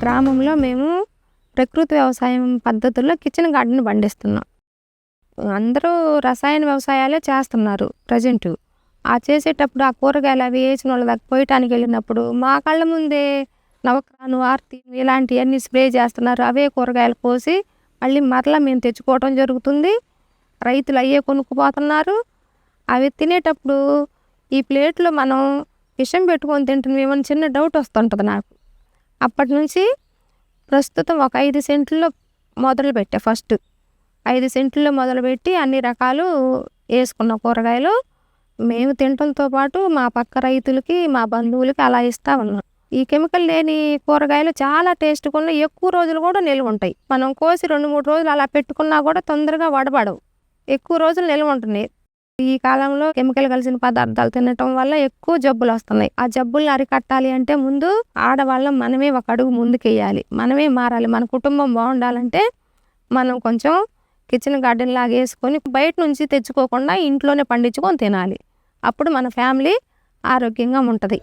గ్రామంలో మేము ప్రకృతి వ్యవసాయం పద్ధతుల్లో కిచెన్ గార్డెన్ పండిస్తున్నాం. అందరూ రసాయన వ్యవసాయాలే చేస్తున్నారు ప్రజెంటు. చేసేటప్పుడు ఆ కూరగాయలు అవి వేసిన వాళ్ళ దగ్గర కోయటానికి వెళ్ళినప్పుడు మా కళ్ళ ముందే నవక్రాను, ఆర్తి ఇలాంటివన్నీ స్ప్రే చేస్తున్నారు. అవే కూరగాయలు కోసి మళ్ళీ మరలా మేము తెచ్చుకోవటం జరుగుతుంది. రైతులు అయ్యే కొనుక్కుపోతున్నారు. అవి తినేటప్పుడు ఈ ప్లేట్లో మనం విషం పెట్టుకొని తింటున్నామేమని చిన్న డౌట్ వస్తుంటుంది నాకు. అప్పటి నుంచి ప్రస్తుతం ఒక 5 సెంట్లలో మొదలుపెట్టా. ఫస్ట్ 5 సెంట్లలో మొదలుపెట్టి అన్ని రకాలు వేసుకున్న కూరగాయలు మేము తినటంతో పాటు మా పక్క రైతులకి, మా బంధువులకి అలా ఇస్తూ ఉన్నాం. ఈ కెమికల్ లేని కూరగాయలు చాలా టేస్ట్గా ఉన్నాయి. ఎక్కువ రోజులు కూడా నిల్వ ఉంటాయి. మనం కోసి 2-3 రోజులు అలా పెట్టుకున్నా కూడా తొందరగా వడబడవు. ఎక్కువ రోజులు నిల్వ ఉంటున్నాయి. ఈ కాలంలో కెమికల్ కలిసిన పదార్థాలు తినటం వల్ల ఎక్కువ జబ్బులు వస్తున్నాయి. ఆ జబ్బుల్ని అరికట్టాలి అంటే ముందు ఆడవాళ్ళం మనమే ఒక అడుగు ముందుకేయాలి. మనమే మారాలి. మన కుటుంబం బాగుండాలంటే మనం కొంచెం కిచెన్ గార్డెన్ లాగా వేసుకొని బయట నుంచి తెచ్చుకోకుండా ఇంట్లోనే పండించుకొని తినాలి. అప్పుడు మన ఫ్యామిలీ ఆరోగ్యంగా ఉంటుంది.